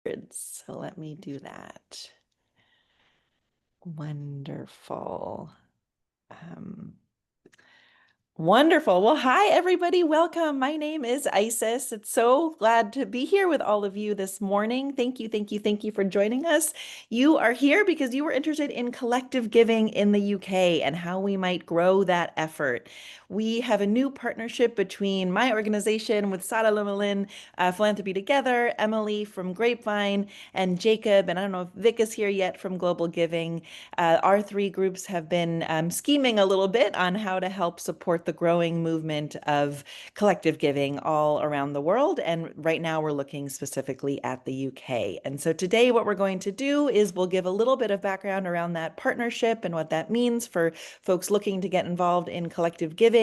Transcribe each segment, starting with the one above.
So let me do that. Wonderful. Um, Wonderful. Well, hi, everybody. Welcome. My name is Isis. It's so glad to be here with all of you this morning. Thank you, thank you, thank you for joining us. You are here because you were interested in collective giving in the UK and how we might grow that effort. We have a new partnership between my organization with Sada Lumalin, Philanthropy Together, Emily from Grapevine, and Jacob. And I don't know if Vic is here yet from Global Giving. Our three groups have been scheming a little bit on how to help support the growing movement of collective giving all around the world. And right now we're looking specifically at the UK. And so today what we're going to do is we'll give a little bit of background around that partnership and what that means for folks looking to get involved in collective giving.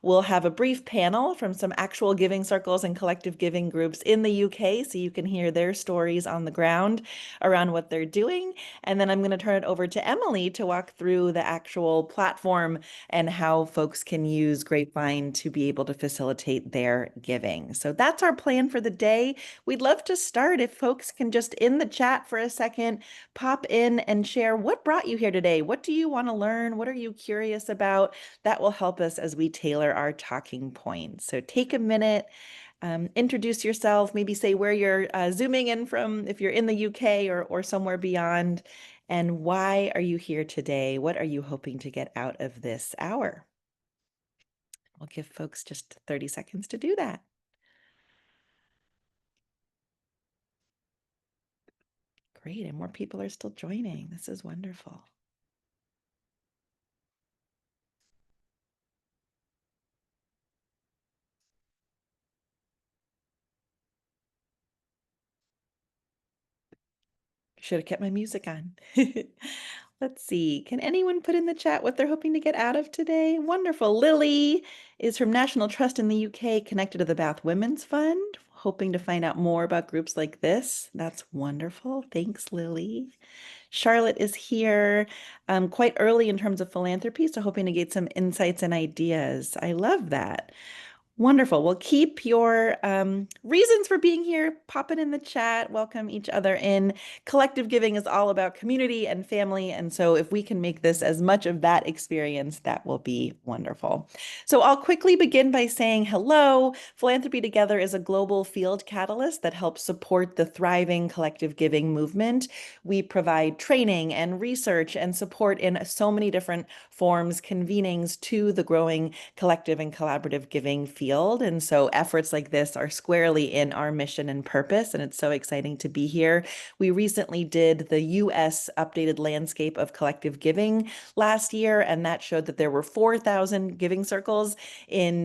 We'll have a brief panel from some actual giving circles and collective giving groups in the UK so you can hear their stories on the ground around what they're doing. And then I'm going to turn it over to Emily to walk through the actual platform and how folks can use Grapevine to be able to facilitate their giving. So that's our plan for the day. We'd love to start if folks can just in the chat for a second, pop in and share what brought you here today. What do you want to learn? What are you curious about? That will help us as we tailor our talking points. So take a minute. Introduce yourself, maybe say where you're zooming in from, if you're in the UK or somewhere beyond, and why are you here today? What are you hoping to get out of this hour? We'll give folks just 30 seconds to do that. Great, and more people are still joining. This is wonderful. Should have kept my music on. Let's see. Can anyone put in the chat what they're hoping to get out of today? Wonderful. Lily is from National Trust in the UK, connected to the Bath Women's Fund, hoping to find out more about groups like this. That's wonderful. Thanks, Lily. Charlotte is here quite early in terms of philanthropy, so hoping to get some insights and ideas. I love that. Wonderful. Well, keep your reasons for being here popping in the chat. Welcome each other in. Collective giving is all about community and family. And so if we can make this as much of that experience, that will be wonderful. So I'll quickly begin by saying hello. Philanthropy Together is a global field catalyst that helps support the thriving collective giving movement. We provide training and research and support in so many different forms, convenings to the growing collective and collaborative giving field. And so efforts like this are squarely in our mission and purpose, and it's so exciting to be here. We recently did the US updated landscape of collective giving last year, and that showed that there were 4,000 giving circles in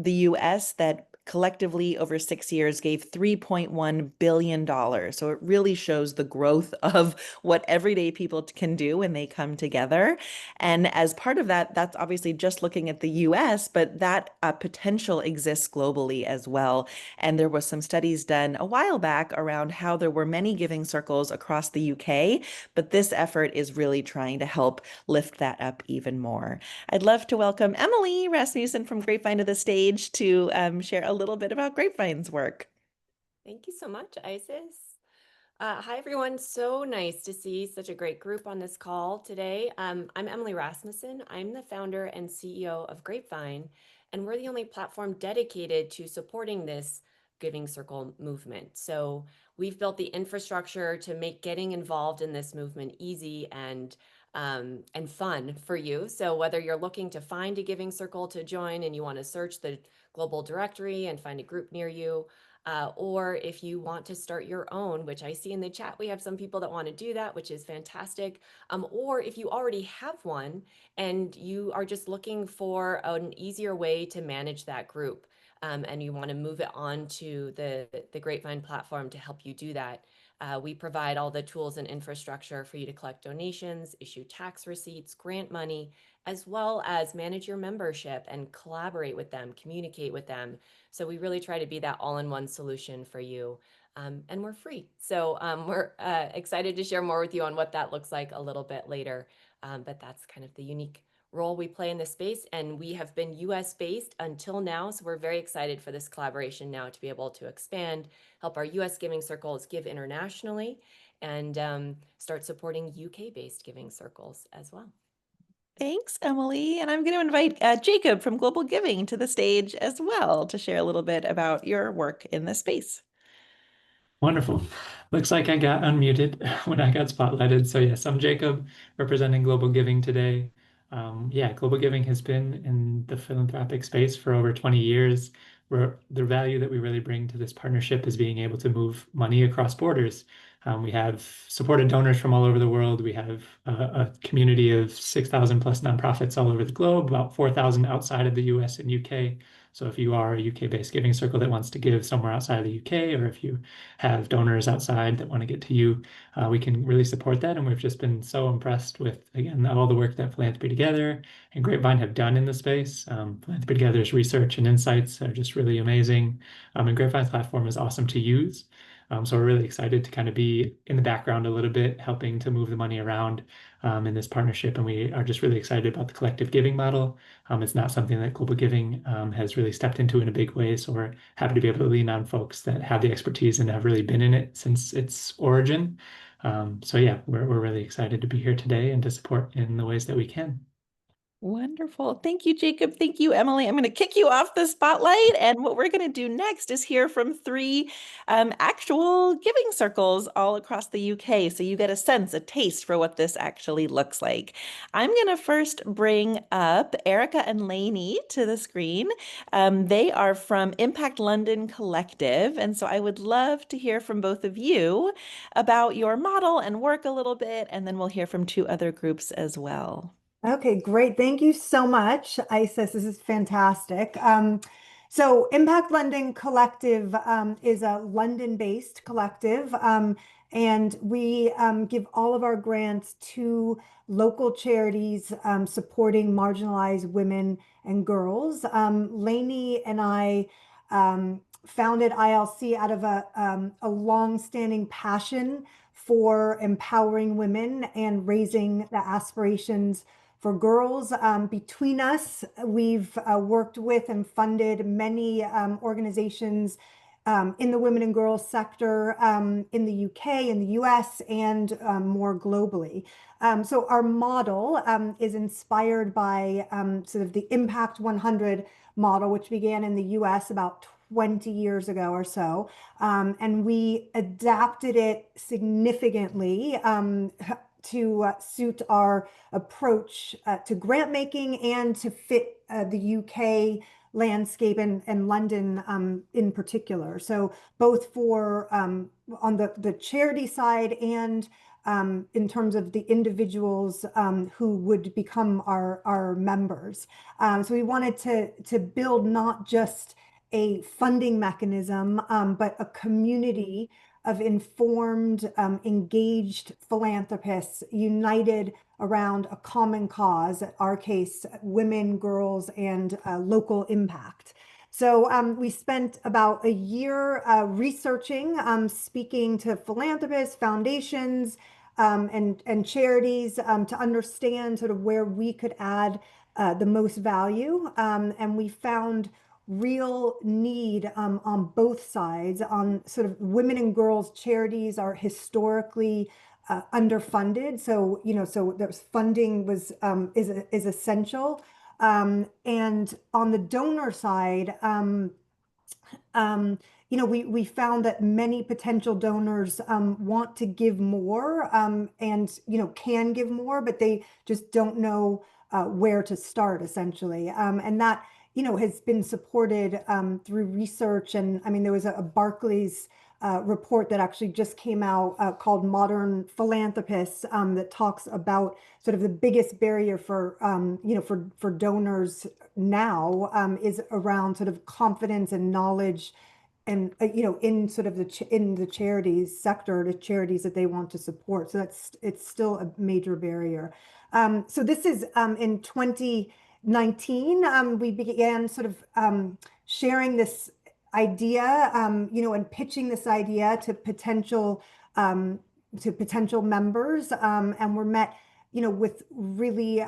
the US that collectively over 6 years gave $3.1 billion. So it really shows the growth of what everyday people can do when they come together. And as part of that, that's obviously just looking at the US, but that potential exists globally as well. And there was some studies done a while back around how there were many giving circles across the UK, but this effort is really trying to help lift that up even more. I'd love to welcome Emily Rasmussen from Grapevine to the stage to share a little bit about Grapevine's work. Thank you so much, Isis. Hi, everyone. So nice to see such a great group on this call today. I'm Emily Rasmussen. I'm the founder and CEO of Grapevine, and we're the only platform dedicated to supporting this Giving Circle movement. So we've built the infrastructure to make getting involved in this movement easy and fun for you. So whether you're looking to find a Giving Circle to join and you want to search the global directory and find a group near you, or if you want to start your own, which I see in the chat, we have some people that want to do that, which is fantastic. Or if you already have one and you are just looking for an easier way to manage that group, and you want to move it on to the Grapevine platform to help you do that. We provide all the tools and infrastructure for you to collect donations, issue tax receipts, grant money, as well as manage your membership and collaborate with them, communicate with them. So we really try to be that all-in-one solution for you. And we're free. So we're excited to share more with you on what that looks like a little bit later. But that's kind of the unique role we play in this space. And we have been US based until now. So we're very excited for this collaboration now to be able to expand, help our US giving circles give internationally, and start supporting UK based giving circles as well. Thanks, Emily. And I'm going to invite Jacob from Global Giving to the stage as well to share a little bit about your work in this space. Wonderful. Looks like I got unmuted when I got spotlighted. So yes, I'm Jacob, representing Global Giving today. Yeah, Global Giving has been in the philanthropic space for over 20 years, where the value that we really bring to this partnership is being able to move money across borders. We have supported donors from all over the world. We have a community of 6,000 plus nonprofits all over the globe, about 4,000 outside of the US and UK. So if you are a UK-based giving circle that wants to give somewhere outside of the UK, or if you have donors outside that want to get to you, we can really support that. And we've just been so impressed with, again, all the work that Philanthropy Together and Grapevine have done in the space. Philanthropy Together's research and insights are just really amazing. And Grapevine's platform is awesome to use. So we're really excited to kind of be in the background a little bit, helping to move the money around in this partnership. And we are just really excited about the collective giving model. It's not something that Global Giving has really stepped into in a big way. So we're happy to be able to lean on folks that have the expertise and have really been in it since its origin. So yeah, we're really excited to be here today and to support in the ways that we can. Wonderful. Thank you, Jacob. Thank you, Emily. I'm going to kick you off the spotlight. And what we're going to do next is hear from three actual giving circles all across the UK. So you get a sense, a taste for what this actually looks like. I'm going to first bring up Erica and Lani to the screen. They are from Impact London Collective. And so I would love to hear from both of you about your model and work a little bit. And then we'll hear from two other groups as well. Okay, great. Thank you so much, Isis. This is fantastic. So Impact London Collective is a London-based collective, and we give all of our grants to local charities supporting marginalized women and girls. Lainey and I founded ILC out of a long-standing passion for empowering women and raising the aspirations for girls. Between us, we've worked with and funded many organizations in the women and girls sector in the UK, in the US, and more globally. So our model is inspired by sort of the Impact 100 model, which began in the US about 20 years ago or so. And we adapted it significantly to suit our approach to grant making and to fit the UK landscape and London in particular. So both for on the charity side and in terms of the individuals who would become our members. So we wanted to build not just a funding mechanism, but a community of informed, engaged philanthropists united around a common cause, in our case, women, girls, and local impact. So we spent about a year researching, speaking to philanthropists, foundations, and charities to understand sort of where we could add the most value. And we found real need on both sides. On sort of women and girls charities are historically underfunded, so so there's funding was is essential. And on the donor side, we found that many potential donors want to give more and can give more, but they just don't know where to start, essentially. And that has been supported through research. And I mean, there was a Barclays report that actually just came out called Modern Philanthropists that talks about sort of the biggest barrier for for donors now is around sort of confidence and knowledge and in sort of in the charities sector, the charities that they want to support. So it's still a major barrier. So this is in 2019 we began sort of sharing this idea, and pitching this idea to potential members, and we're met with really,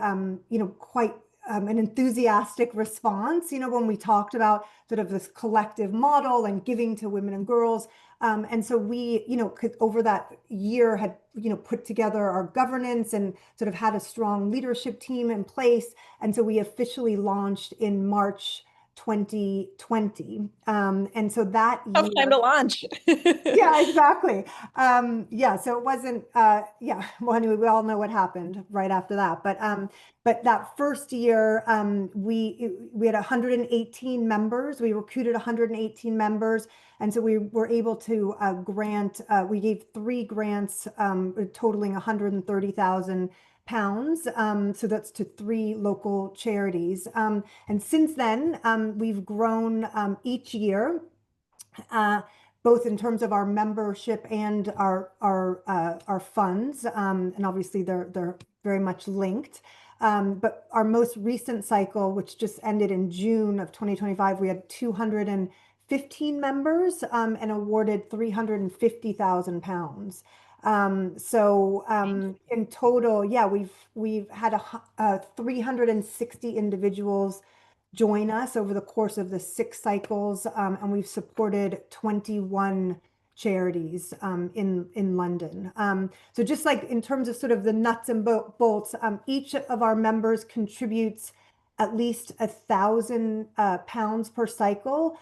quite an enthusiastic response, when we talked about sort of this collective model and giving to women and girls. And so we, over that year had, put together our governance and sort of had a strong leadership team in place. And so we officially launched in March 2020. And so that Tough year, time to launch. yeah, exactly. So it wasn't, well, anyway, we all know what happened right after that. But that first year, we had 118 members. We recruited 118 members. And so we were able to we gave 3 grants totaling 130,000 pounds. So that's to 3 local charities. And since then, we've grown each year. Both in terms of our membership and our funds, and obviously they're very much linked. But our most recent cycle, which just ended in June of 2025, we had 215 members and awarded 350,000 pounds. In total, yeah, we've had 360 individuals join us over the course of the 6 cycles, and we've supported 21 charities in London. So just like in terms of sort of the nuts and bolts, each of our members contributes at least 1,000 pounds per cycle.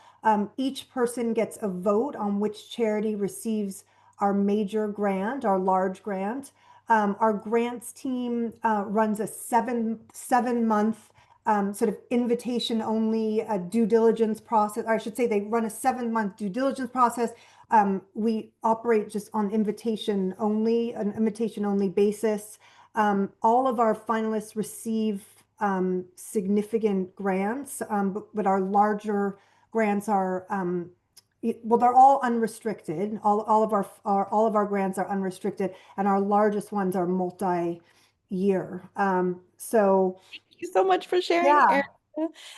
Each person gets a vote on which charity receives our major grant, our large grant. Our grants team runs a 7-month sort of invitation only due diligence process, or I should say they run a 7-month due diligence process. We operate just on an invitation only basis. All of our finalists receive significant grants, but our larger grants are, well, they're all unrestricted. All of our grants are unrestricted, and our largest ones are multi-year. Thank you so much for sharing, Yeah, Erica.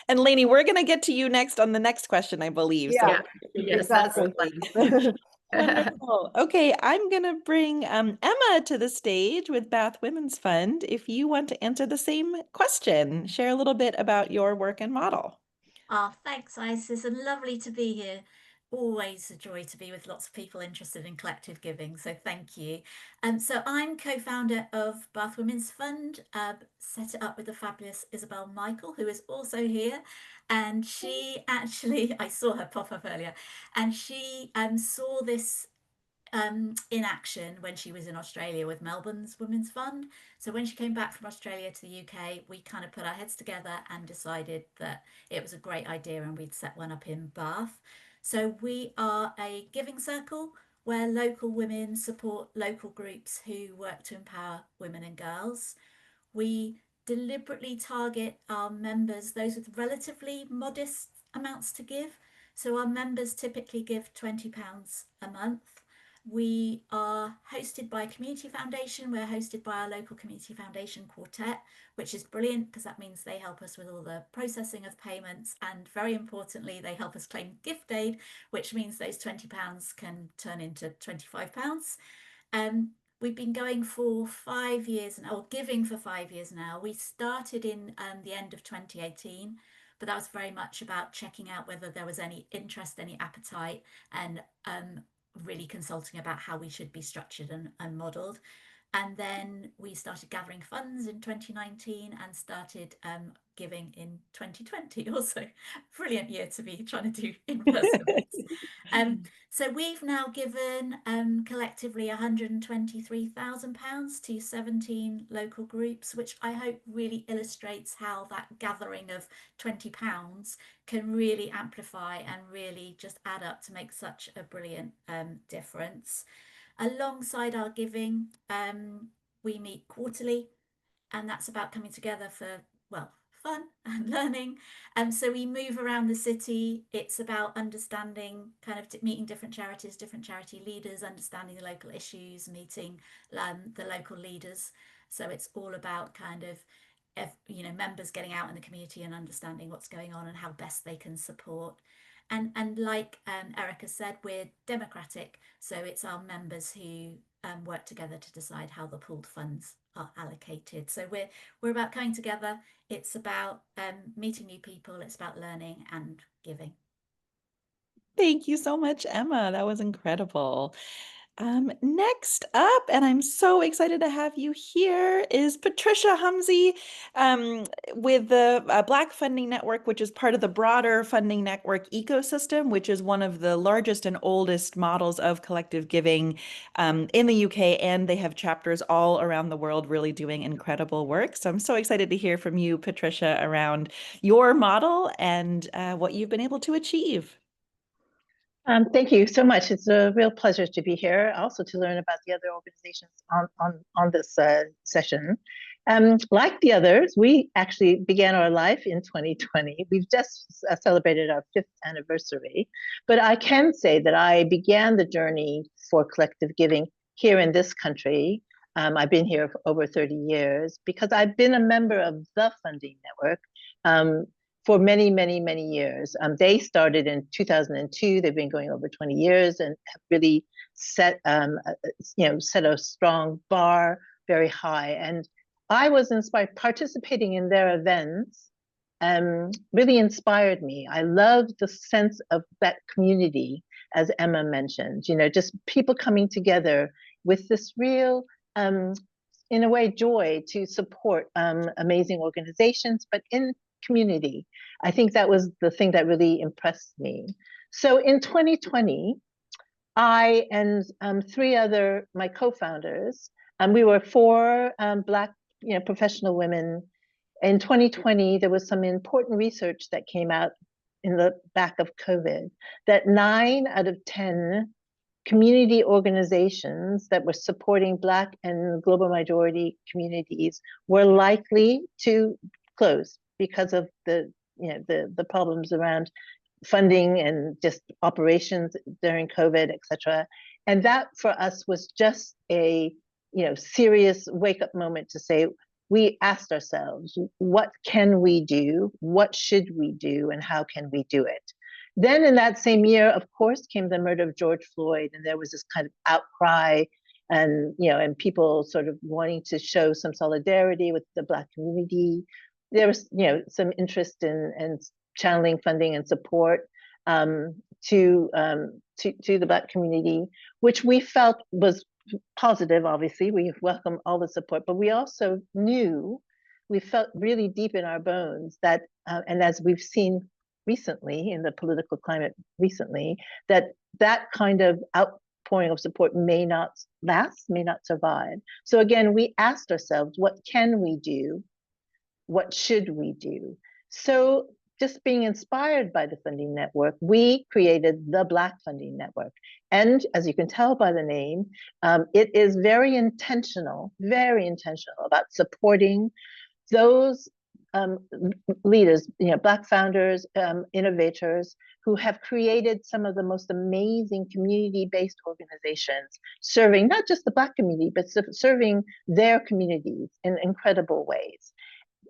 And Lani, we're going to get to you next on the next question, I believe. So yeah, Yes, that's the exactly. wonderful. Okay, I'm going to bring Emma to the stage with Bath Women's Fund. If you want to answer the same question, share a little bit about your work and model. Oh, thanks, Isis, and lovely to be here. Always a joy to be with lots of people interested in collective giving, so thank you. So I'm co-founder of Bath Women's Fund, set it up with the fabulous Isabel Michael, who is also here. And she actually, I saw her pop up earlier, and she saw this in action when she was in Australia with Melbourne's Women's Fund. So when she came back from Australia to the UK, we kind of put our heads together and decided that it was a great idea and we'd set one up in Bath. So we are a giving circle where local women support local groups who work to empower women and girls. We deliberately target our members, those with relatively modest amounts to give. So our members typically give £20 a month. We are hosted by a community foundation. We're hosted by our local community foundation quartet, which is brilliant because that means they help us with all the processing of payments. And very importantly, they help us claim gift aid, which means those £20 can turn into £25. We've been going for 5 years now, or giving for 5 years now. We started in the end of 2018, but that was very much about checking out whether there was any interest, any appetite, and really consulting about how we should be structured and modelled. And then we started gathering funds in 2019 and started giving in 2020 also. Brilliant year to be trying to do in-person events. So we've now given collectively £123,000 to 17 local groups, which I hope really illustrates how that gathering of £20 can really amplify and really just add up to make such a brilliant difference. Alongside our giving, we meet quarterly, and that's about coming together for, well, fun and learning. So we move around the city. It's about understanding, kind of meeting different charities, different charity leaders, understanding the local issues, meeting the local leaders. So it's all about kind of, members getting out in the community and understanding what's going on and how best they can support. And like Erica said, we're democratic, so it's our members who work together to decide how the pooled funds are allocated. So we're about coming together. It's about meeting new people. It's about learning and giving. Thank you so much, Emma. That was incredible. Next up, and I'm so excited to have you here, is Patricia Hamzahee with the Black Funding Network, which is part of the broader funding network ecosystem, which is one of the largest and oldest models of collective giving in the UK. And they have chapters all around the world really doing incredible work. So I'm so excited to hear from you, Patricia, around your model and what you've been able to achieve. Thank you so much. It's a real pleasure to be here, also to learn about the other organizations on this session. Like the others, we actually began our life in 2020. We've just celebrated our 5th anniversary, but I can say that I began the journey for collective giving here in this country. I've been here for over 30 years because I've been a member of the funding network for many, many, many years. They started in 2002. They've been going over 20 years and have really set a strong bar, very high. And I was inspired. Participating in their events really inspired me. I love the sense of that community, as Emma mentioned. Just people coming together with this real, in a way, joy to support amazing organizations, but in community. I think that was the thing that really impressed me. So in 2020, I and my co-founders, we were 4 Black professional women. In 2020, there was some important research that came out in the back of COVID that 9 out of 10 community organizations that were supporting Black and global majority communities were likely to close because of the problems around funding and just operations during COVID, et cetera. And that for us was just a serious wake-up moment to say, we asked ourselves, what can we do? What should we do? And how can we do it? Then in that same year, of course, came the murder of George Floyd, and there was this kind of outcry and people sort of wanting to show some solidarity with the Black community. There was some interest in channeling funding and support to the Black community, which we felt was positive. Obviously, we welcome all the support, but we also we felt really deep in our bones that, and as we've seen recently in the political climate recently, that kind of outpouring of support may not last, may not survive. So again, we asked ourselves, what can we do? What should we do? So just being inspired by the funding network, we created the Black Funding Network. And as you can tell by the name, it is very intentional about supporting those leaders, Black founders, innovators who have created some of the most amazing community-based organizations, serving not just the Black community, but serving their communities in incredible ways.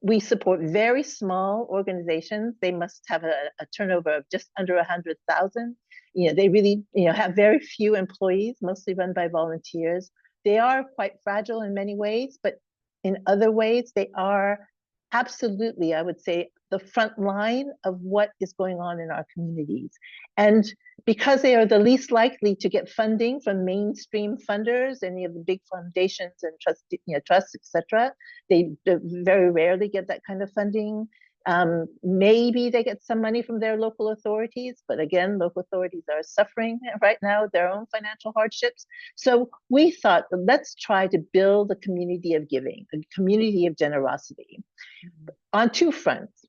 We support very small organizations. They must have a turnover of just under 100,000. They really have very few employees, mostly run by volunteers. They are quite fragile in many ways, but in other ways, they are absolutely, I would say, the front line of what is going on in our communities. And because they are the least likely to get funding from mainstream funders, any of the big foundations and trusts, et cetera, they very rarely get that kind of funding. Maybe they get some money from their local authorities, but again, local authorities are suffering right now their own financial hardships. So we thought, let's try to build a community of giving, a community of generosity. On 2 fronts.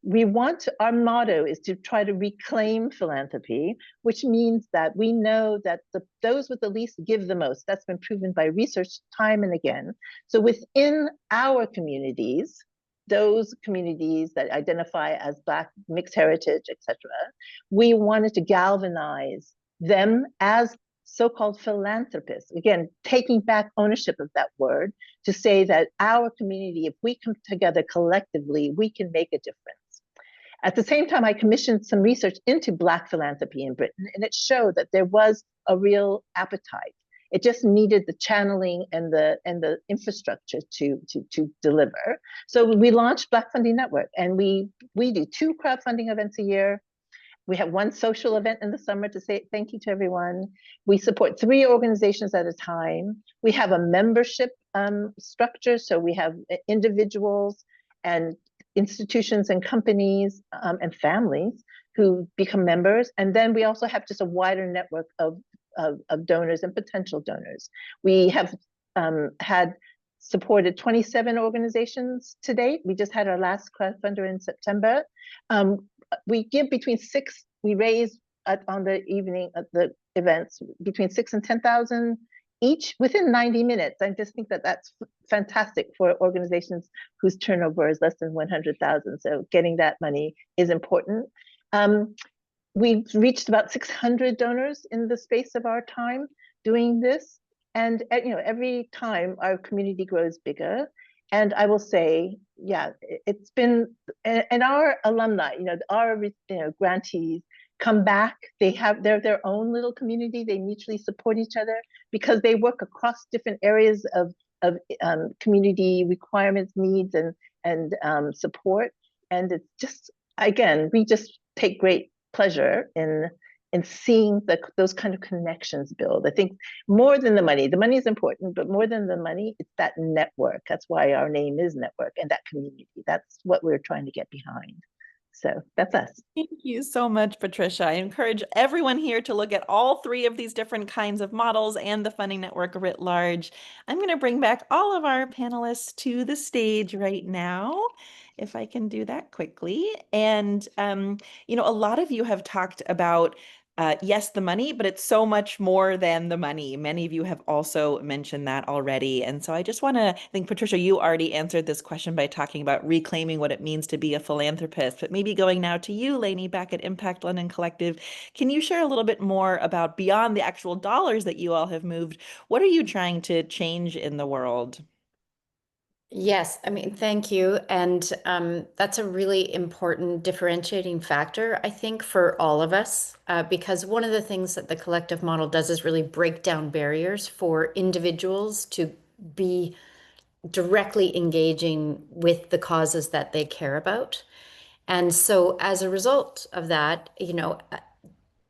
Our motto is to try to reclaim philanthropy, which means that we know that those with the least give the most. That's been proven by research time and again. So within our communities, those communities that identify as Black, mixed heritage, et cetera, we wanted to galvanize them as so-called philanthropists. Again, taking back ownership of that word to say that our community, if we come together collectively, we can make a difference. At the same time, I commissioned some research into Black philanthropy in Britain, and it showed that there was a real appetite. It just needed the channeling and the infrastructure to deliver. So we launched Black Funding Network, and we do 2 crowdfunding events a year. We have 1 social event in the summer to say thank you to everyone. We support 3 organizations at a time. We have a membership structure, so we have individuals and institutions and companies and families who become members. And then we also have just a wider network of donors and potential donors. We have had supported 27 organizations to date. We just had our last crowdfunder in September. We give between 6, we raise on the evening of the events between 6 and 10,000 each within 90 minutes. I just think that that's fantastic for organizations whose turnover is less than 100,000. So getting that money is important. We've reached about 600 donors in the space of our time doing this. And every time our community grows bigger. And I will say, yeah, it's been, and our alumni, our grantees come back. They're their own little community. They mutually support each other because they work across different areas of community requirements, needs, and support. And it's just, again, we just take great pleasure in seeing those kind of connections build. I think more than the money is important, but more than the money, it's that network. That's why our name is Network, and that community. That's what we're trying to get behind. So that's us. Thank you so much, Patricia. I encourage everyone here to look at all 3 of these different kinds of models and the funding network writ large. I'm going to bring back all of our panelists to the stage right now, if I can do that quickly. And, a lot of you have talked about yes, the money, but it's so much more than the money. Many of you have also mentioned that already. And so I just want to, I think, Patricia, you already answered this question by talking about reclaiming what it means to be a philanthropist, but maybe going now to you, Lani, back at Impact London Collective. Can you share a little bit more about, beyond the actual dollars that you all have moved, what are you trying to change in the world? Yes, I mean, thank you. And that's a really important differentiating factor, I think, for all of us, because one of the things that the collective model does is really break down barriers for individuals to be directly engaging with the causes that they care about. And so as a result of that,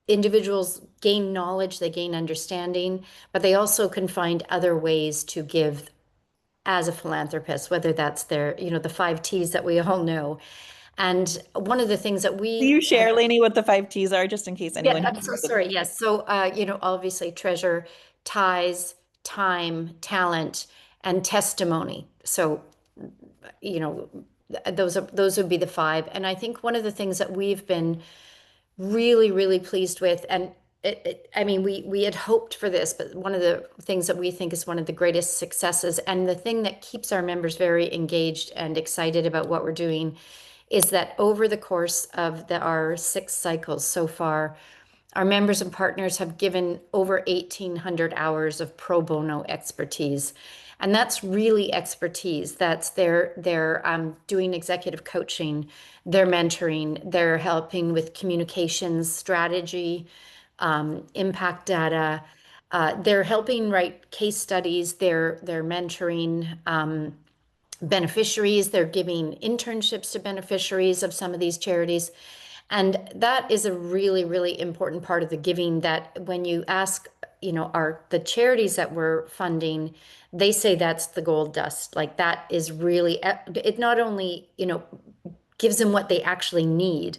individuals gain knowledge, they gain understanding, but they also can find other ways to give as a philanthropist, whether that's their, the 5 T's that we all know. And one of the things that Will you share, Lani, what the 5 T's are, just in case anyone? Yeah, I'm so sorry. Yes. So, obviously treasure, ties, time, talent, and testimony. So, those would be the 5. And I think one of the things that we've been really, really pleased with, and we had hoped for this, but one of the things that we think is one of the greatest successes, and the thing that keeps our members very engaged and excited about what we're doing, is that over the course of our 6 cycles so far, our members and partners have given over 1,800 hours of pro bono expertise. And that's really expertise. That's they're doing executive coaching, they're mentoring, they're helping with communications strategy, impact data. They're helping write case studies. They're mentoring beneficiaries. They're giving internships to beneficiaries of some of these charities. And that is a really, really important part of the giving, that when you ask, the charities that we're funding, they say that's the gold dust. Like, that is really, it not only, gives them what they actually need,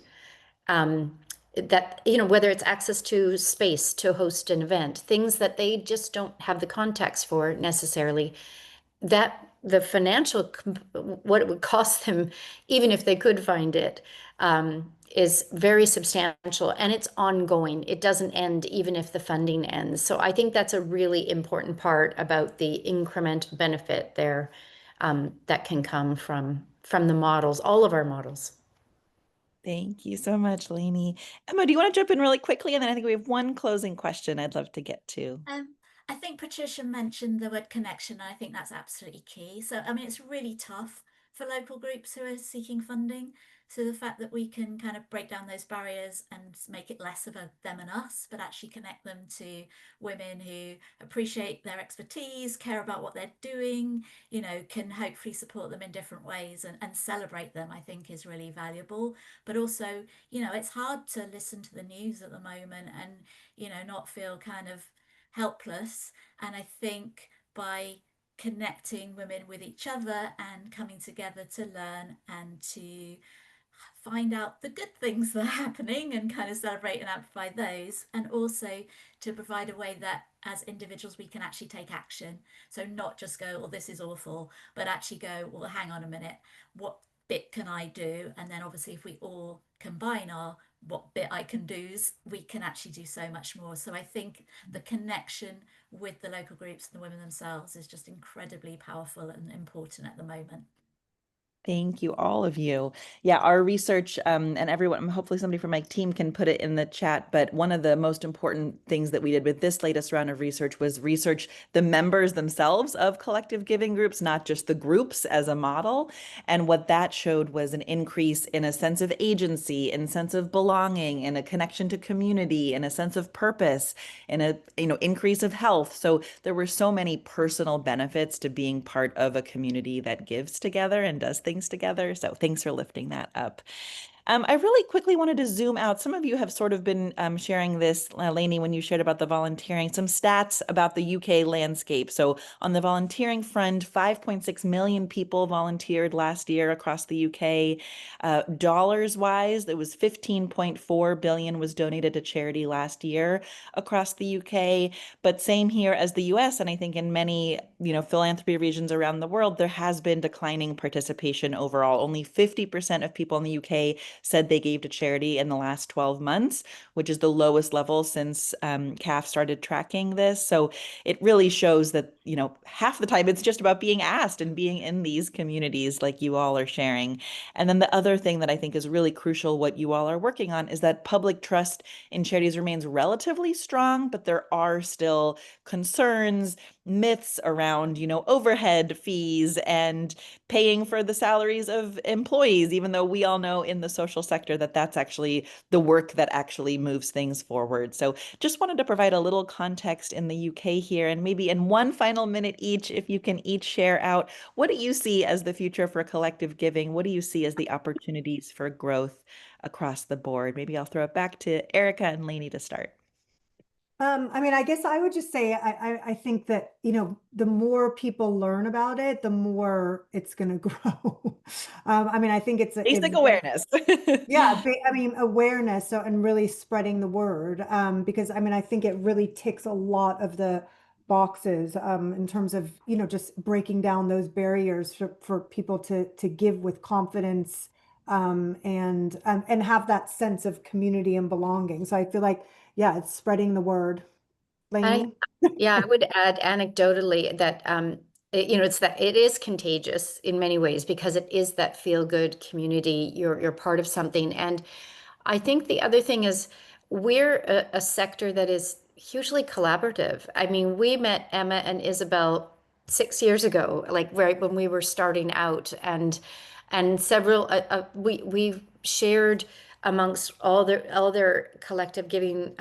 that, whether it's access to space to host an event, things that they just don't have the context for necessarily, that the financial, what it would cost them, even if they could find it, is very substantial, and it's ongoing. It doesn't end even if the funding ends. So I think that's a really important part about the increment benefit there, that can come from the models, all of our models. Thank you so much, Lani. Emma, do you want to jump in really quickly? And then I think we have one closing question I'd love to get to. I think Patricia mentioned the word connection, and I think that's absolutely key. So, it's really tough for local groups who are seeking funding. So the fact that we can kind of break down those barriers and make it less of a them and us, but actually connect them to women who appreciate their expertise, care about what they're doing, you know, can hopefully support them in different ways and celebrate them, I think is really valuable. But also, you know, it's hard to listen to the news at the moment and, you know, not feel kind of helpless. And I think by connecting women with each other and coming together to learn and to find out the good things that are happening and kind of celebrate and amplify those, and also to provide a way that as individuals we can actually take action. So not just go, well, this is awful, but actually go, well, hang on a minute, what bit can I do? And then obviously if we all combine our what bit I can do's, we can actually do so much more. So I think the connection with the local groups and the women themselves is just incredibly powerful and important at the moment. Thank you, all of you. Yeah, our research and everyone, hopefully somebody from my team can put it in the chat, but one of the most important things that we did with this latest round of research was research the members themselves of collective giving groups, not just the groups as a model. And what that showed was an increase in a sense of agency, in a sense of belonging, in a connection to community, in a sense of purpose, in a increase of health. So there were so many personal benefits to being part of a community that gives together and does things together. So thanks for lifting that up. I really quickly wanted to zoom out. Some of you have sort of been sharing this, Lani, when you shared about the volunteering, some stats about the UK landscape. So on the volunteering front, 5.6 million people volunteered last year across the UK. Dollars wise, there was 15.4 billion was donated to charity last year across the UK. But same here as the US, and I think in many, philanthropy regions around the world, there has been declining participation overall. Only 50% of people in the UK said they gave to charity in the last 12 months, which is the lowest level since CAF started tracking this. So it really shows that, half the time it's just about being asked and being in these communities like you all are sharing. And then the other thing that I think is really crucial, what you all are working on, is that public trust in charities remains relatively strong, but there are still concerns, myths around, overhead fees and paying for the salaries of employees, even though we all know in the social sector that that's actually the work that actually moves things forward. So just wanted to provide a little context in the UK here, and maybe in one final minute each, if you can each share out, what do you see as the future for collective giving? What do you see as the opportunities for growth across the board? Maybe I'll throw it back to Erica and Lani to start. I guess I would just say I think that, the more people learn about it, the more it's going to grow. I think Basic awareness. Yeah, awareness. So, and really spreading the word, because I think it really ticks a lot of the boxes, in terms of, just breaking down those barriers for people to give with confidence, and have that sense of community and belonging. So I feel like, yeah, it's spreading the word. Lani? Yeah, I would add anecdotally that it is contagious in many ways because it is that feel good community. You're part of something, and I think the other thing is we're a sector that is hugely collaborative. I mean, we met Emma and Isabel 6 years ago, like right when we were starting out, and several we shared amongst all their collective giving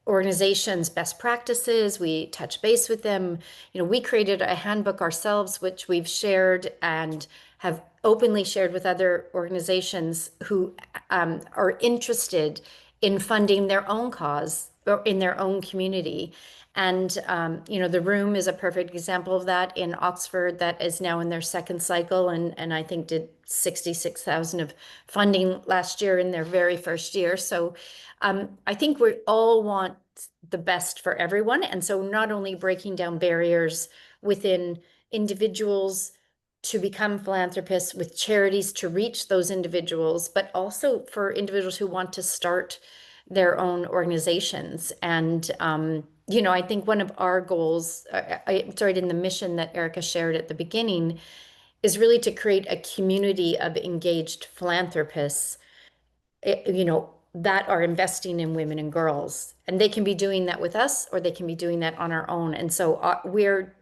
organizations best practices. We touch base with them. We created a handbook ourselves, which we've shared and have openly shared with other organizations who are interested in funding their own cause or in their own community. And the Room is a perfect example of that in Oxford, that is now in their second cycle, and I think did 66,000 of funding last year in their very first year. So I think we all want the best for everyone. And so not only breaking down barriers within individuals to become philanthropists, with charities to reach those individuals, but also for individuals who want to start their own organizations. And, I think one of our goals, in the mission that Erica shared at the beginning, is really to create a community of engaged philanthropists, that are investing in women and girls. And they can be doing that with us, or they can be doing that on our own. And so we're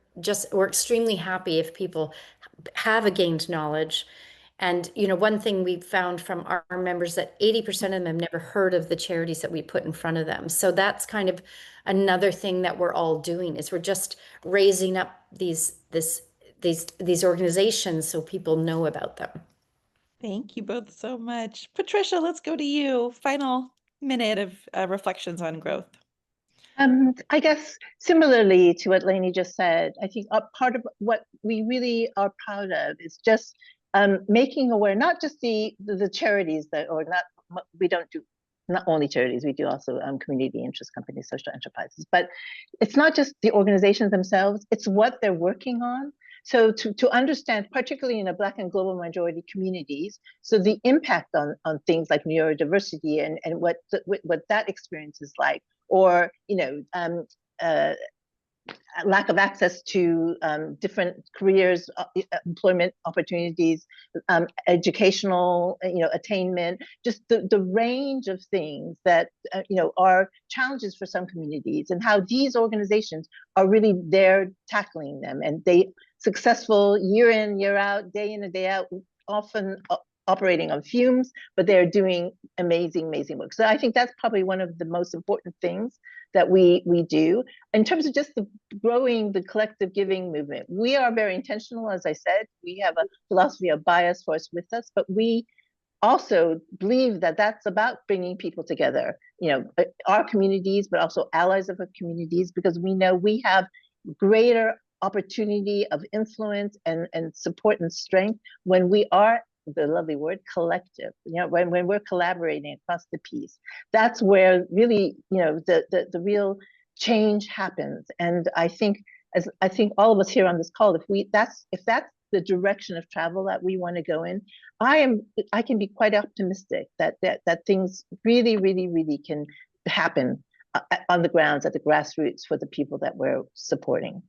extremely happy if people have a gained knowledge And, you know, one thing we found from our members that 80% of them have never heard of the charities that we put in front of them. So that's kind of another thing that we're all doing, is we're just raising up these organizations so people know about them. Thank you both so much. Patricia, let's go to you. Final minute of reflections on growth. I guess similarly to what Lani just said, I think a part of what we really are proud of is just making aware, not just the charities that, or not, we don't do not only charities, we do also community interest companies, social enterprises, but it's not just the organizations themselves, it's what they're working on. So to understand, particularly in the Black and global majority communities, so the impact on things like neurodiversity and what that experience is like, or lack of access to different careers, employment opportunities, educational attainment, just the range of things that are challenges for some communities, and how these organizations are really there tackling them, and they successful year in, year out, day in and day out, often operating on fumes, but they're doing amazing work. So I think that's probably one of the most important things that we do. In terms of just growing the collective giving movement, we are very intentional. As I said, we have a philosophy of bias force with us, but we also believe that that's about bringing people together, our communities, but also allies of our communities, because we know we have greater opportunity of influence and support and strength when we are, the lovely word, collective, when we're collaborating across the piece. That's where really, the real change happens. And I think, as I think all of us here on this call, if that's the direction of travel that we want to go in, I can be quite optimistic that things really can happen on the grounds, at the grassroots, for the people that we're supporting.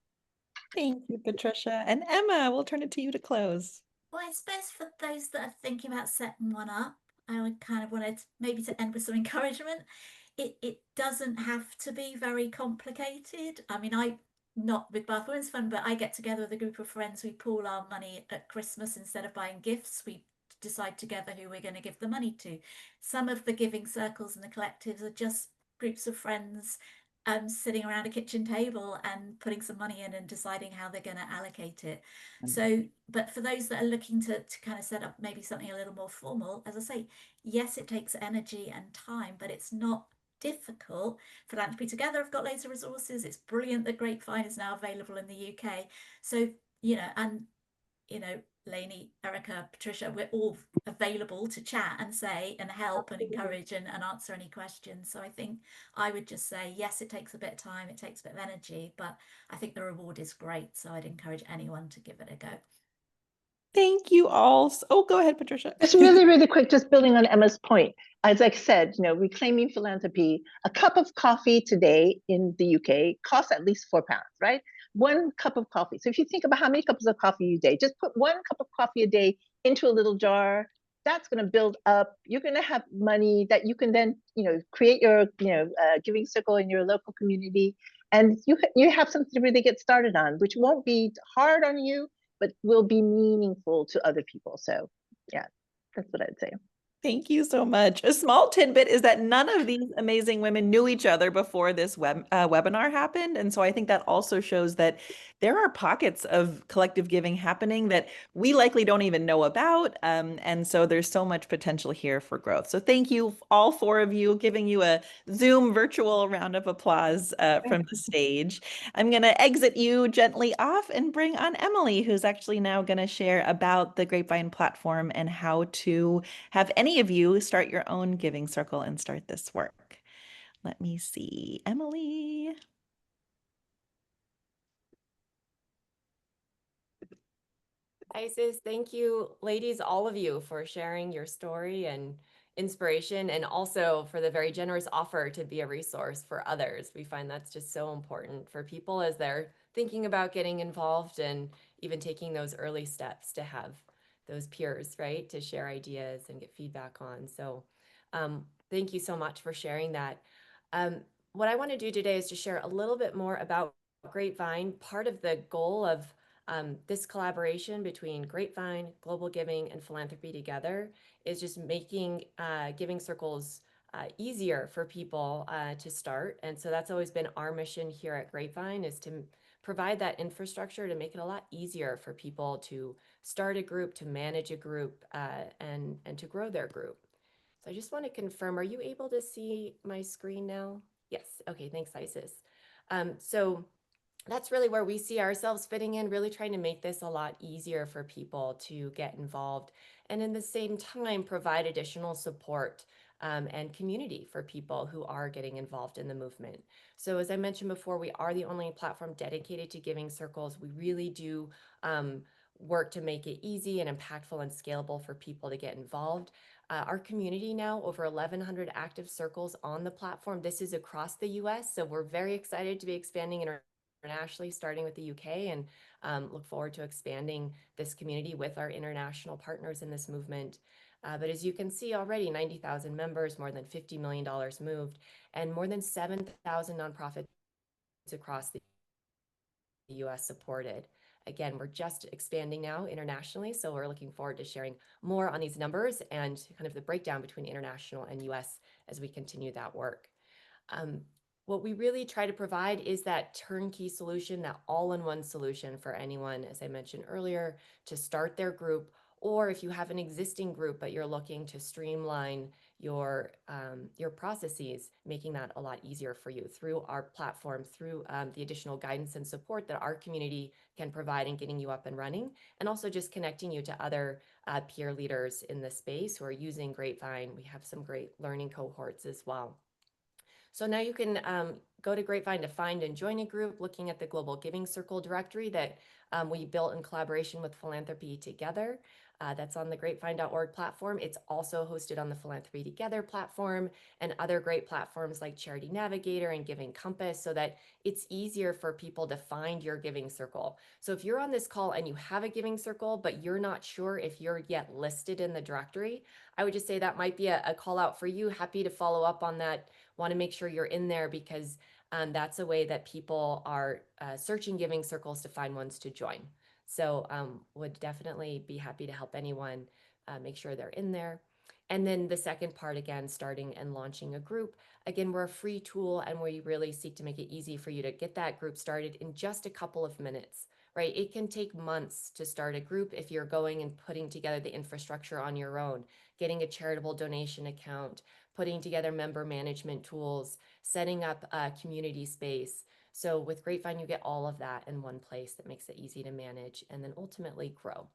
Thank you, Patricia. And Emma, we'll turn it to you to close. Well, I suppose for those that are thinking about setting one up, I would kind of wanted maybe to end with some encouragement. It doesn't have to be very complicated. I mean, I not with Bath Women's Fund, but I get together with a group of friends. We pool our money at Christmas. Instead of buying gifts, we decide together who we're going to give the money to. Some of the giving circles and the collectives are just groups of friends sitting around a kitchen table and putting some money in and deciding how they're going to allocate it. So, but for those that are looking to kind of set up maybe something a little more formal, as I say, yes, it takes energy and time, but it's not difficult. Philanthropy Together have got loads of resources. It's brilliant that Grapevine is now available in the UK. So, Lani, Erica, Patricia, we're all available to chat and say and help and encourage and answer any questions. So I think I would just say, yes, it takes a bit of time, it takes a bit of energy, but I think the reward is great. So I'd encourage anyone to give it a go. Thank you all. Oh, go ahead, Patricia. Just really quick, just building on Emma's point. As I said, reclaiming philanthropy, a cup of coffee today in the UK costs at least £4, right? 1 cup of coffee. So if you think about how many cups of coffee you day, just put 1 cup of coffee a day into a little jar. That's going to build up. You're going to have money that you can then, create your, giving circle in your local community, and you have something to really get started on, which won't be hard on you, but will be meaningful to other people. So yeah, that's what I'd say. Thank you so much. A small tidbit is that none of these amazing women knew each other before this webinar happened. And so I think that also shows that there are pockets of collective giving happening that we likely don't even know about. And so there's so much potential here for growth. So thank you, all 4 of you, giving you a Zoom virtual round of applause from the stage. I'm going to exit you gently off and bring on Emily, who's actually now going to share about the Grapevine platform and how to have any of you start your own giving circle and start this work. Let me see, Emily. Isis, thank you, ladies, all of you, for sharing your story and inspiration, and also for the very generous offer to be a resource for others. We find that's just so important for people as they're thinking about getting involved and even taking those early steps to have those peers, right, to share ideas and get feedback on. So thank you so much for sharing that. What I want to do today is to share a little bit more about Grapevine. Part of the goal of This collaboration between Grapevine, Global Giving, and Philanthropy Together is just making giving circles easier for people to start. And so that's always been our mission here at Grapevine, is to provide that infrastructure to make it a lot easier for people to start a group, to manage a group, and to grow their group. So I just want to confirm, are you able to see my screen now? Yes. Okay, thanks, Isis. So that's really where we see ourselves fitting in, really trying to make this a lot easier for people to get involved, and in the same time provide additional support and community for people who are getting involved in the movement. So as I mentioned before, we are the only platform dedicated to giving circles. We really do work to make it easy and impactful and scalable for people to get involved. Our community now, over 1,100 active circles on the platform. This is across the US, so we're very excited to be expanding internationally, starting with the UK, and look forward to expanding this community with our international partners in this movement. But as you can see already, 90,000 members, more than $50 million moved, and more than 7,000 nonprofits across the US supported. Again, we're just expanding now internationally, so we're looking forward to sharing more on these numbers and kind of the breakdown between international and US as we continue that work. What we really try to provide is that turnkey solution, that all-in-one solution for anyone, as I mentioned earlier, to start their group, or if you have an existing group but you're looking to streamline your processes, making that a lot easier for you through our platform, through the additional guidance and support that our community can provide in getting you up and running, and also just connecting you to other peer leaders in the space who are using Grapevine. We have some great learning cohorts as well. So now you can go to Grapevine to find and join a group, looking at the Global Giving Circle directory that we built in collaboration with Philanthropy Together. That's on the grapevine.org platform. It's also hosted on the Philanthropy Together platform and other great platforms like Charity Navigator and Giving Compass, so that it's easier for people to find your giving circle. So if you're on this call and you have a giving circle, but you're not sure if you're yet listed in the directory, I would just say that might be a call out for you. Happy to follow up on that. Want to make sure you're in there, because that's a way that people are searching giving circles to find ones to join. So would definitely be happy to help anyone make sure they're in there. And then the second part, again, starting and launching a group. Again, we're a free tool, and we really seek to make it easy for you to get that group started in just a couple of minutes, right? It can take months to start a group if you're going and putting together the infrastructure on your own, getting a charitable donation account, putting together member management tools, setting up a community space. So with Grapevine, you get all of that in one place that makes it easy to manage and then ultimately grow.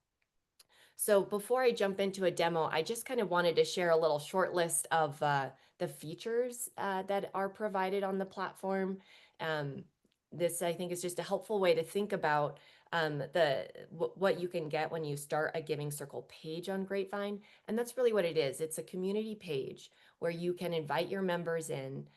So before I jump into a demo, I just kind of wanted to share a little short list of the features that are provided on the platform. This, I think, is just a helpful way to think about what you can get when you start a Giving Circle page on Grapevine. And that's really what it is. It's a community page where you can invite your members in.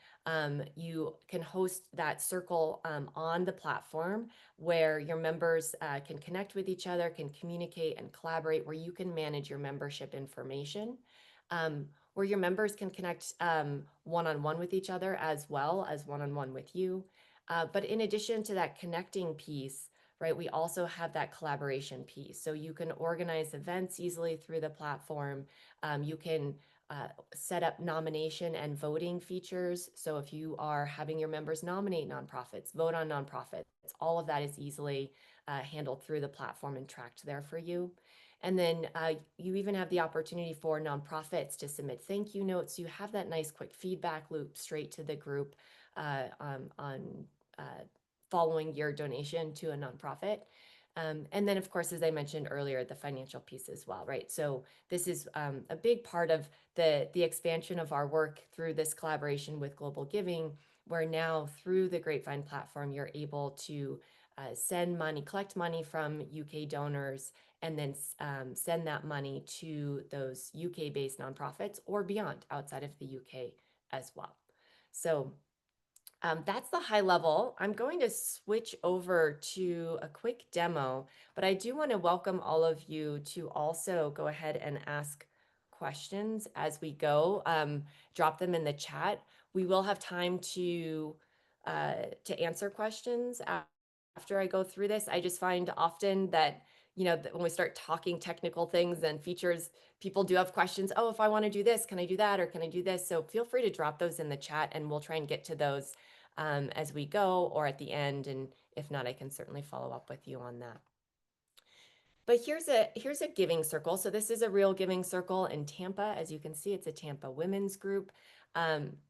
You can host that circle on the platform where your members can connect with each other, can communicate and collaborate, where you can manage your membership information, where your members can connect one-on-one with each other as well as one-on-one with you. But in addition to that connecting piece, right, we also have that collaboration piece. So you can organize events easily through the platform. You can set up nomination and voting features. So if you are having your members nominate nonprofits, vote on nonprofits, all of that is easily handled through the platform and tracked there for you. And then you even have the opportunity for nonprofits to submit thank you notes. You have that nice quick feedback loop straight to the group on following your donation to a nonprofit. And then, of course, as I mentioned earlier, the financial piece as well, right? So this is a big part of the expansion of our work through this collaboration with Global Giving, where now through the Grapevine platform, you're able to send money, collect money from UK donors, and then send that money to those UK-based nonprofits or beyond, outside of the UK as well. So that's the high level. I'm going to switch over to a quick demo, but I do want to welcome all of you to also go ahead and ask questions as we go. Drop them in the chat. We will have time to answer questions after I go through this. I just find often that, that when we start talking technical things and features, people do have questions. Oh, if I want to do this, can I do that? Or can I do this? So feel free to drop those in the chat and we'll try and get to those as we go or at the end. And if not, I can certainly follow up with you on that. But here's a giving circle. So this is a real giving circle in Tampa. As you can see, it's a Tampa women's group.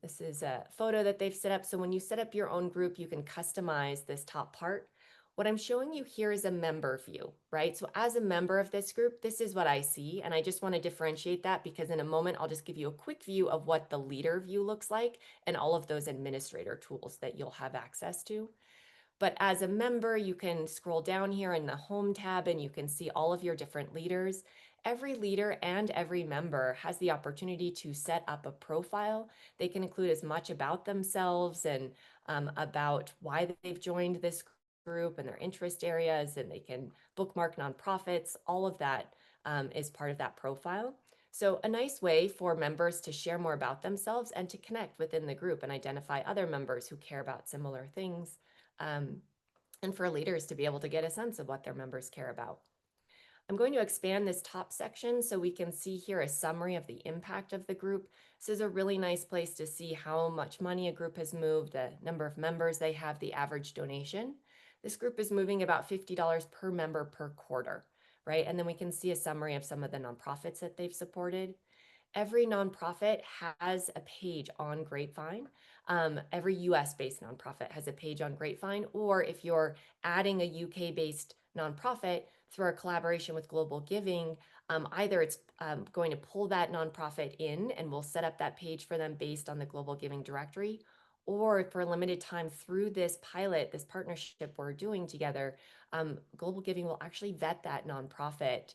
This is a photo that they've set up. So when you set up your own group, you can customize this top part. What I'm showing you here is a member view, right? So as a member of this group, this is what I see. And I just want to differentiate that because in a moment, I'll just give you a quick view of what the leader view looks like and all of those administrator tools that you'll have access to. But as a member, you can scroll down here in the home tab and you can see all of your different leaders. Every leader and every member has the opportunity to set up a profile. They can include as much about themselves and about why they've joined this group and their interest areas, and they can bookmark nonprofits. All of that is part of that profile. So a nice way for members to share more about themselves and to connect within the group and identify other members who care about similar things. And for leaders to be able to get a sense of what their members care about. I'm going to expand this top section so we can see here a summary of the impact of the group. This is a really nice place to see how much money a group has moved, the number of members they have, the average donation. This group is moving about $50 per member per quarter, right? And then we can see a summary of some of the nonprofits that they've supported. Every nonprofit has a page on Grapevine. Every US-based nonprofit has a page on Grapevine, or if you're adding a UK-based nonprofit through our collaboration with GlobalGiving, either it's going to pull that nonprofit in and we'll set up that page for them based on the GlobalGiving directory, or for a limited time through this pilot, this partnership we're doing together, GlobalGiving will actually vet that nonprofit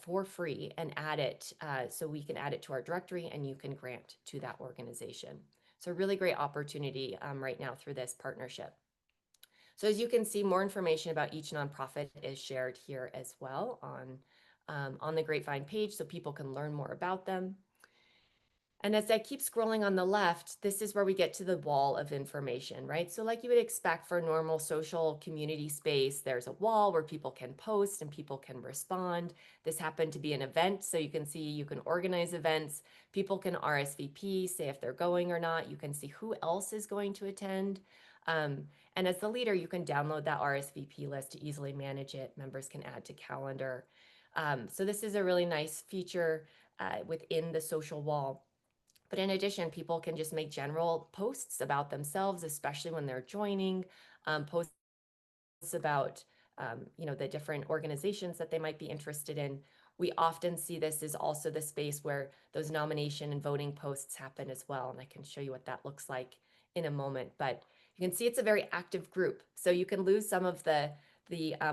for free and add it so we can add it to our directory and you can grant to that organization. So really great opportunity right now through this partnership. So as you can see, more information about each nonprofit is shared here as well on the Grapevine page so people can learn more about them. And as I keep scrolling on the left, this is where we get to the wall of information, right? So like you would expect for a normal social community space, there's a wall where people can post and people can respond. This happened to be an event, so you can see you can organize events. People can RSVP, say if they're going or not. You can see who else is going to attend. And as the leader, you can download that RSVP list to easily manage it. Members can add to calendar. So this is a really nice feature within the social wall. But in addition, people can just make general posts about themselves, especially when they're joining, posts about the different organizations that they might be interested in. We often see this is also the space where those nomination and voting posts happen as well. And I can show you what that looks like in a moment. But you can see it's a very active group. So you can lose some of the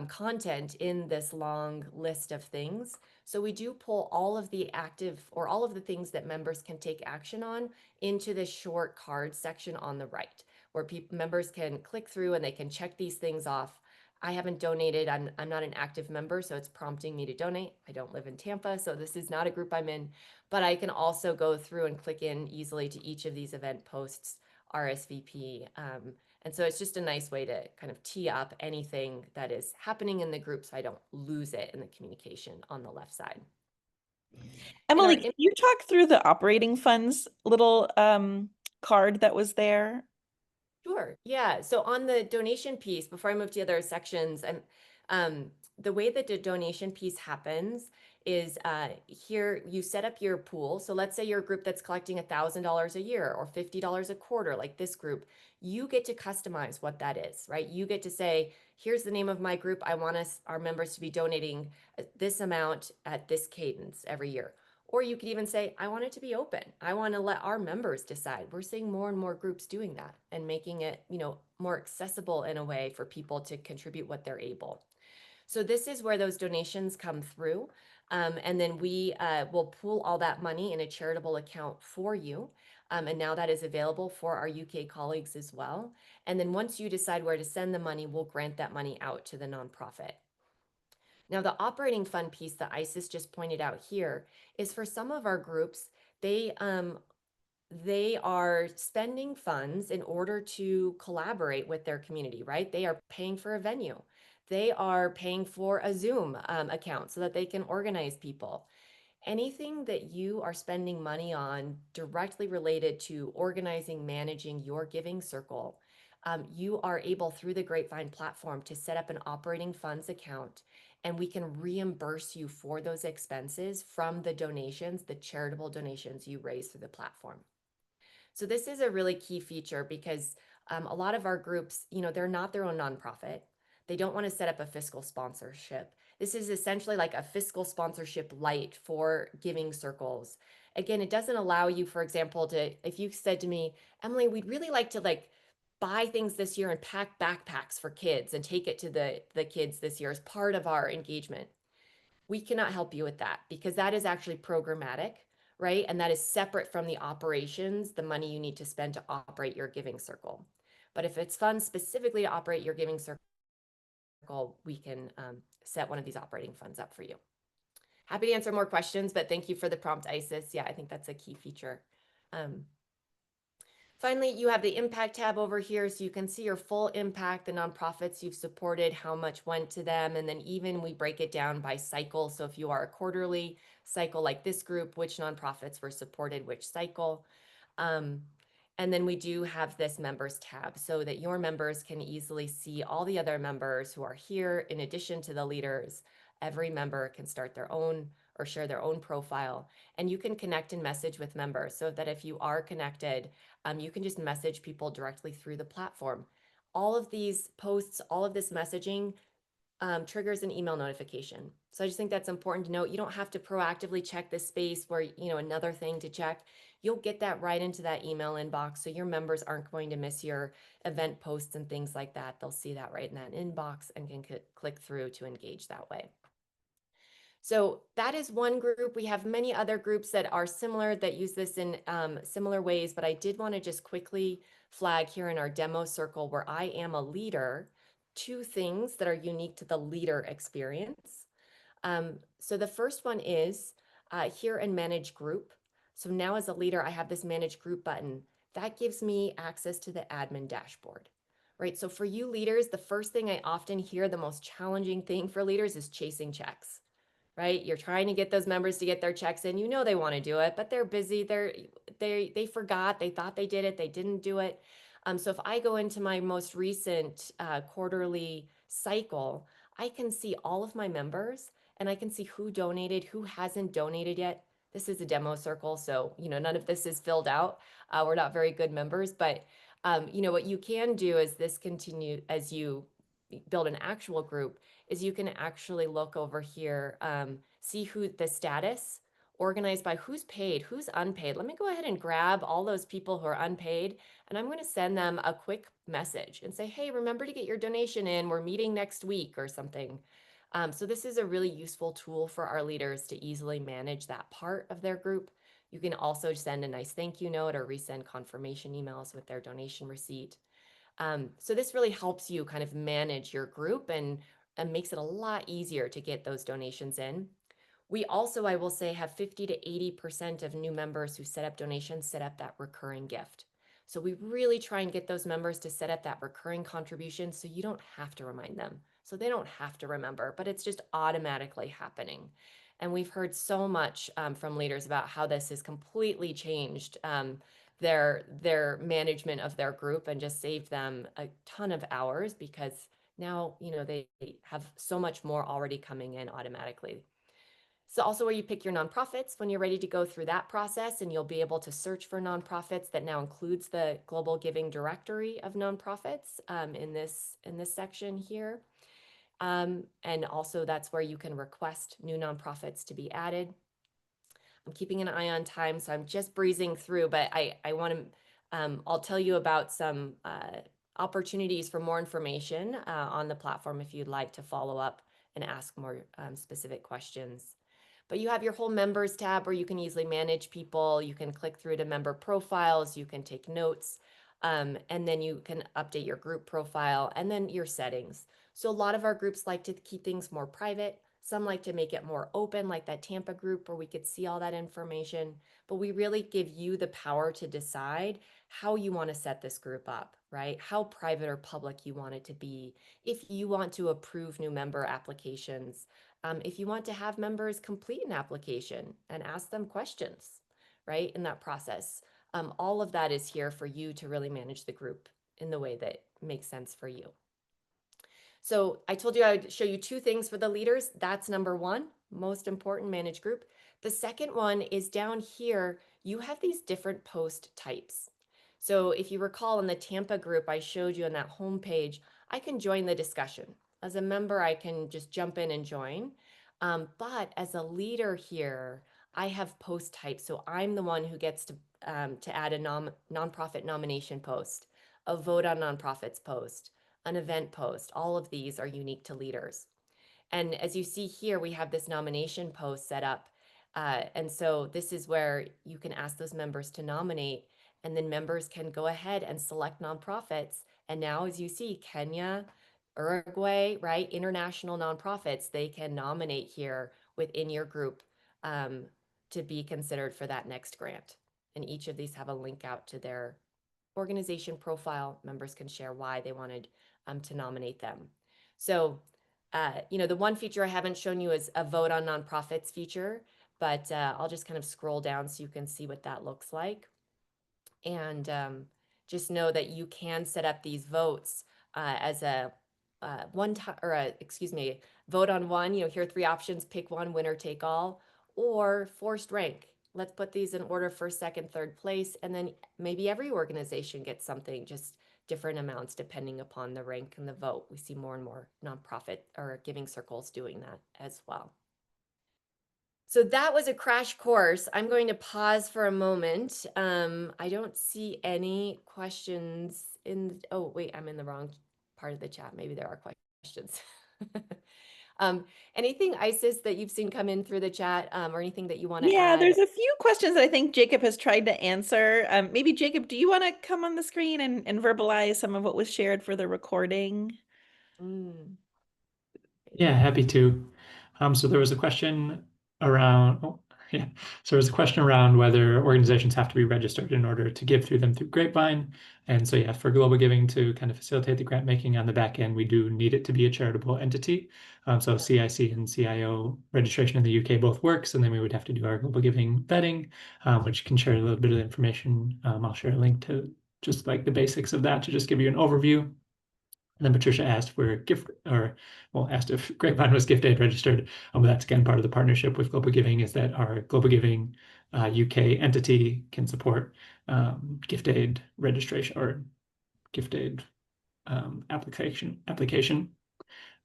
content in this long list of things. So we do pull all of the active or all of the things that members can take action on into this short card section on the right, where members can click through and they can check these things off. I haven't donated. I'm not an active member, so it's prompting me to donate. I don't live in Tampa, so this is not a group I'm in, but I can also go through and click in easily to each of these event posts, RSVP. And so it's just a nice way to kind of tee up anything that is happening in the group so I don't lose it in the communication on the left side. Emily, can you talk through the operating funds little card that was there? Sure. Yeah. So on the donation piece, before I move to the other sections, the way that the donation piece happens is here you set up your pool. So let's say you're a group that's collecting $1,000 a year or $50 a quarter, like this group. You get to customize what that is, right? You get to say, here's the name of my group. I want our members to be donating this amount at this cadence every year. Or you could even say, I want it to be open. I want to let our members decide. We're seeing more and more groups doing that and making it, more accessible in a way for people to contribute what they're able. So this is where those donations come through. And then we will pool all that money in a charitable account for you. And now that is available for our UK colleagues as well. And then once you decide where to send the money, we'll grant that money out to the nonprofit. Now, the operating fund piece that Isis just pointed out here is for some of our groups, they are spending funds in order to collaborate with their community, right? They are paying for a venue. They are paying for a Zoom account so that they can organize people. Anything that you are spending money on directly related to organizing, managing your giving circle, you are able through the Grapevine platform to set up an operating funds account, and we can reimburse you for those expenses from the donations, the charitable donations you raise through the platform. So this is a really key feature because a lot of our groups, they're not their own nonprofit. They don't want to set up a fiscal sponsorship. This is essentially like a fiscal sponsorship light for giving circles. Again, it doesn't allow you, for example, if you said to me, Emily, we'd really like to buy things this year and pack backpacks for kids and take it to the kids this year as part of our engagement. We cannot help you with that because that is actually programmatic, right? And that is separate from the operations, the money you need to spend to operate your giving circle. But if it's funds specifically to operate your giving circle, we can set one of these operating funds up for you. Happy to answer more questions, but thank you for the prompt, Isis. Yeah, I think that's a key feature. Finally, you have the impact tab over here, so you can see your full impact, the nonprofits you've supported, how much went to them, and then even we break it down by cycle. So if you are a quarterly cycle like this group, which nonprofits were supported, which cycle. And then we do have this members tab so that your members can easily see all the other members who are here in addition to the leaders. Every member can start their own or share their own profile, and you can connect and message with members so that if you are connected, you can just message people directly through the platform. All of these posts, all of this messaging triggers an email notification. So I just think that's important to note. You don't have to proactively check this space where, another thing to check. You'll get that right into that email inbox. So your members aren't going to miss your event posts and things like that. They'll see that right in that inbox and can click through to engage that way. So that is one group. We have many other groups that are similar that use this in similar ways, but I did want to just quickly flag here in our demo circle where I am a leader, 2 things that are unique to the leader experience. So the first one is here in Manage Group. So now as a leader, I have this Manage Group button. That gives me access to the admin dashboard, right? So for you leaders, the first thing I often hear, the most challenging thing for leaders is chasing checks. Right? You're trying to get those members to get their checks in. They want to do it, but they're busy. They forgot. They thought they did it. They didn't do it. So if I go into my most recent quarterly cycle, I can see all of my members and I can see who donated, who hasn't donated yet. This is a demo circle, so none of this is filled out. We're not very good members, but what you can do is this continue as you build an actual group is you can actually look over here, see who the status, organized by who's paid, who's unpaid. Let me go ahead and grab all those people who are unpaid, and I'm going to send them a quick message and say, hey, remember to get your donation in. We're meeting next week or something. So this is a really useful tool for our leaders to easily manage that part of their group. You can also send a nice thank you note or resend confirmation emails with their donation receipt. So this really helps you kind of manage your group and makes it a lot easier to get those donations in. We also, I will say, have 50 to 80% of new members who set up donations set up that recurring gift. So we really try and get those members to set up that recurring contribution so you don't have to remind them. So they don't have to remember, but it's just automatically happening. And we've heard so much from leaders about how this has completely changed their management of their group and just saved them a ton of hours because now, they have so much more already coming in automatically. So also where you pick your nonprofits when you're ready to go through that process, and you'll be able to search for nonprofits. That now includes the Global Giving directory of nonprofits in this section here. And also that's where you can request new nonprofits to be added. I'm keeping an eye on time, so I'm just breezing through, but I want to, I'll tell you about some opportunities for more information on the platform if you'd like to follow up and ask more specific questions. But you have your whole members tab where you can easily manage people. You can click through to member profiles, you can take notes, and then you can update your group profile and then your settings. So a lot of our groups like to keep things more private. Some like to make it more open, like that Tampa group where we could see all that information. But we really give you the power to decide how you want to set this group up, right? How private or public you want it to be. If you want to approve new member applications, if you want to have members complete an application and ask them questions, right, in that process. All of that is here for you to really manage the group in the way that makes sense for you. So I told you I would show you two things for the leaders. That's number one, most important, manage group. The second one is down here, you have these different post types. So if you recall in the Tampa group I showed you on that home page, I can join the discussion. As a member, I can just jump in and join. But as a leader here, I have post types. So I'm the one who gets to add a nonprofit nomination post, a vote on nonprofits post, an event post. All of these are unique to leaders. And as you see here, we have this nomination post set up. And so this is where you can ask those members to nominate, and then members can go ahead and select nonprofits. And now, as you see, Kenya, Uruguay, right, international nonprofits, they can nominate here within your group to be considered for that next grant. And each of these have a link out to their organization profile. Members can share why they wanted to nominate them. So, the one feature I haven't shown you is a vote on nonprofits feature, but I'll just kind of scroll down so you can see what that looks like. And just know that you can set up these votes as a vote on one. Here are three options: pick one, winner take all, or forced rank. Let's put these in order: first, second, third place, and then maybe every organization gets something, just different amounts depending upon the rank and the vote. We see more and more nonprofit or giving circles doing that as well. So that was a crash course. I'm going to pause for a moment. I don't see any questions oh, wait, I'm in the wrong part of the chat. Maybe there are questions. Anything, Isis, that you've seen come in through the chat, or anything that you want to Yeah, add? there's a few questions that I think Jacob has tried to answer. Maybe Jacob, do you want to come on the screen and verbalize some of what was shared for the recording? Yeah, happy to. So there was a question around, so there was a question around whether organizations have to be registered in order to give through them through Grapevine. And so, yeah, for Global Giving to kind of facilitate the grant making on the back end, we do need it to be a charitable entity. So CIC and CIO registration in the UK both works, and then we would have to do our Global Giving vetting, which can share a little bit of information. I'll share a link to just like the basics of that to just give you an overview. And then Patricia asked for asked if Grapevine was gift aid registered. But that's again part of the partnership with Global Giving, is that our Global Giving UK entity can support gift aid registration or gift aid application.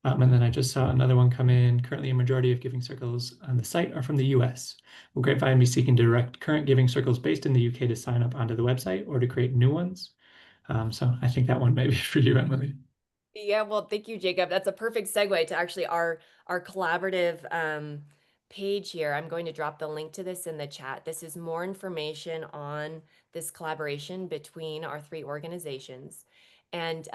And then I just saw another one come in. Currently, a majority of giving circles on the site are from the US. Will Grapevine be seeking to direct current giving circles based in the UK to sign up onto the website or to create new ones? So I think that one may be for you, Emily. Yeah, well, thank you, Jacob. That's a perfect segue to actually our collaborative page here. I'm going to drop the link to this in the chat. This is more information on this collaboration between our three organizations. And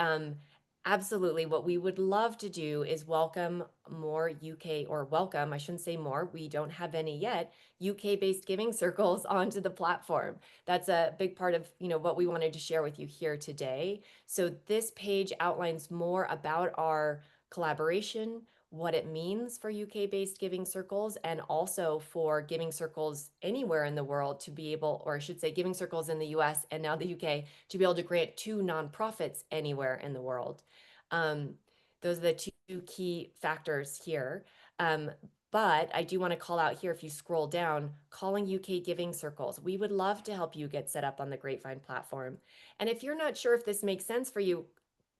absolutely, what we would love to do is welcome more I shouldn't say more, we don't have any yet, UK-based giving circles onto the platform. That's a big part of what we wanted to share with you here today. So this page outlines more about our collaboration, what it means for UK-based giving circles, and also for giving circles anywhere in the world to be able, or I should say giving circles in the US and now the UK, to be able to grant to nonprofits anywhere in the world. Those are the two key factors here. But I do want to call out here, if you scroll down, calling UK giving circles. We would love to help you get set up on the Grapevine platform. And if you're not sure if this makes sense for you,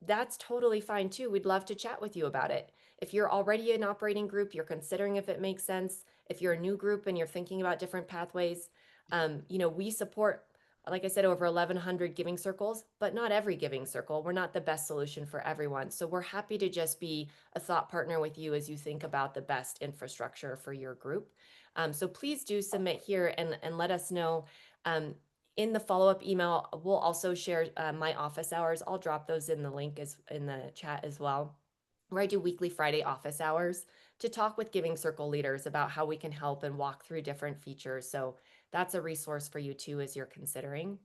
that's totally fine too. We'd love to chat with you about it. If you're already an operating group, you're considering if it makes sense. If you're a new group and you're thinking about different pathways, we support, like I said, over 1,100 giving circles, but not every giving circle. We're not the best solution for everyone. So we're happy to just be a thought partner with you as you think about the best infrastructure for your group. So please do submit here and let us know. In the follow-up email, we'll also share my office hours. I'll drop those in the link in the chat as well, where I do weekly Friday office hours. to talk with Giving Circle leaders about how we can help and walk through different features. So that's a resource for you too as you're considering.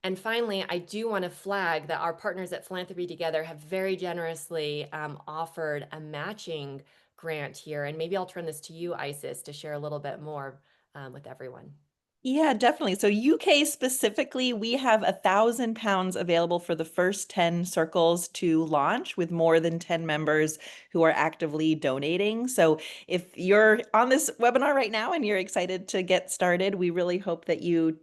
And finally, I do want to flag that our partners at Philanthropy Together have very generously offered a matching grant here. And maybe I'll turn this to you, Isis, to share a little bit more with everyone. Yeah, definitely. So UK specifically, we have £1,000 available for the first 10 circles to launch with more than 10 members who are actively donating. So if you're on this webinar right now and you're excited to get started, we really hope that you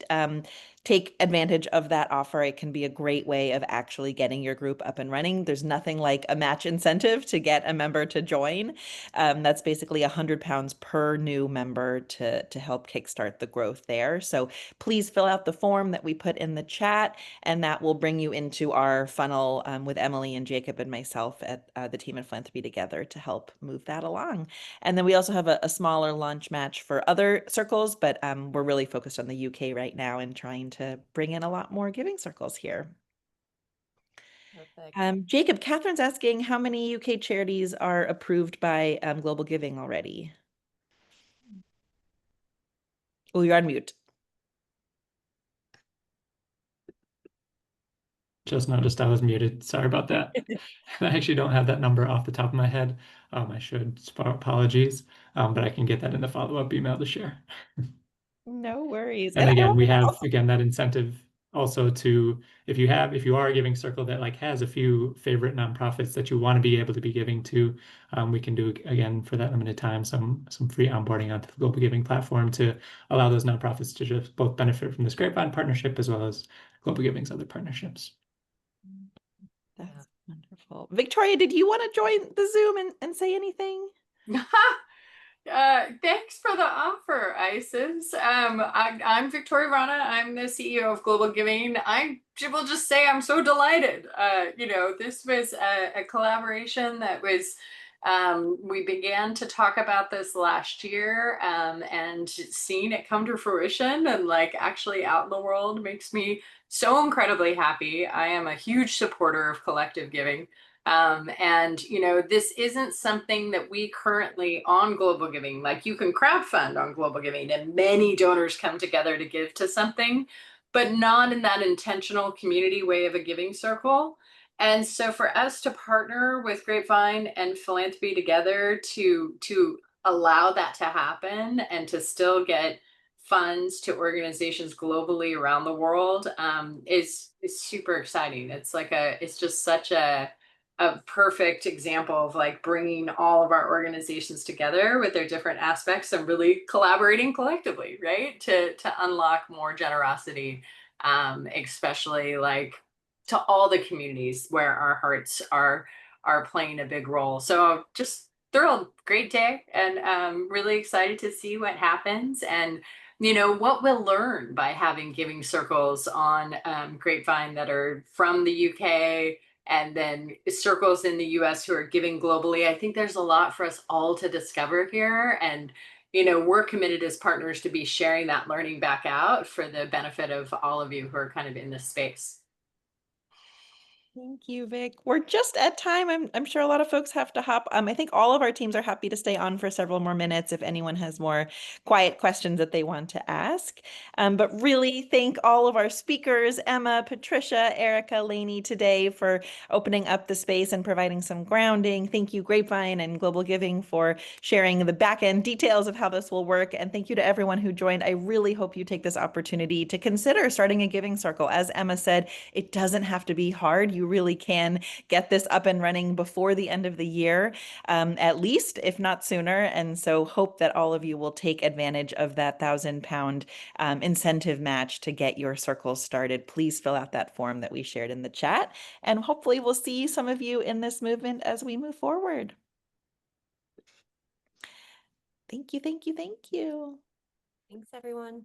take advantage of that offer. It can be a great way of actually getting your group up and running. There's nothing like a match incentive to get a member to join. That's basically £100 per new member to help kickstart the growth there. So please fill out the form that we put in the chat, and that will bring you into our funnel with Emily and Jacob and myself at the team at Philanthropy Together to help move that along. And then we also have a smaller launch match for other circles, but we're really focused on the UK right now and trying to bring in a lot more giving circles here. Perfect. Jacob, Catherine's asking how many UK charities are approved by Global Giving already? Oh, you're on mute. Just noticed I was muted. Sorry about that. I actually don't have that number off the top of my head. I should. Apologies, but I can get that in the follow-up email to share. No worries. And again, we have that incentive also to, if you are a giving circle that like has a few favorite nonprofits that you want to be able to be giving to, we can do again for that limited time some free onboarding onto the Global Giving platform to allow those nonprofits to just both benefit from this Grapevine partnership as well as Global Giving's other partnerships. That's wonderful. Victoria, did you want to join the Zoom and say anything? Thanks for the offer, Isis. I'm Victoria Rana. I'm the CEO of Global Giving. I will just say I'm so delighted. This was a collaboration that was, we began to talk about this last year, and seeing it come to fruition and like actually out in the world makes me so incredibly happy. I am a huge supporter of collective giving. This isn't something that we currently on Global Giving, like you can crowdfund on Global Giving and many donors come together to give to something, but not in that intentional community way of a giving circle. And so for us to partner with Grapevine and Philanthropy Together to allow that to happen and to still get funds to organizations globally around the world is super exciting. It's just such a perfect example of like bringing all of our organizations together with their different aspects and really collaborating collectively, right? To unlock more generosity, especially like to all the communities where our hearts are playing a big role. So just thrilled, great day, and really excited to see what happens and what we'll learn by having giving circles on Grapevine that are from the UK and then circles in the US who are giving globally. I think there's a lot for us all to discover here. And, we're committed as partners to be sharing that learning back out for the benefit of all of you who are kind of in this space. Thank you, Vic. We're just at time. I'm sure a lot of folks have to hop. I think all of our teams are happy to stay on for several more minutes if anyone has more quiet questions that they want to ask. But really thank all of our speakers, Emma, Patricia, Erica, Lani today for opening up the space and providing some grounding. Thank you, Grapevine and Global Giving, for sharing the back end details of how this will work. And thank you to everyone who joined. I really hope you take this opportunity to consider starting a giving circle. As Emma said, it doesn't have to be hard. You really can get this up and running before the end of the year, at least, if not sooner. And so hope that all of you will take advantage of that £1,000 incentive match to get your circles started. Please fill out that form that we shared in the chat. And hopefully we'll see some of you in this movement as we move forward. Thank you, thank you, thank you. Thanks, everyone.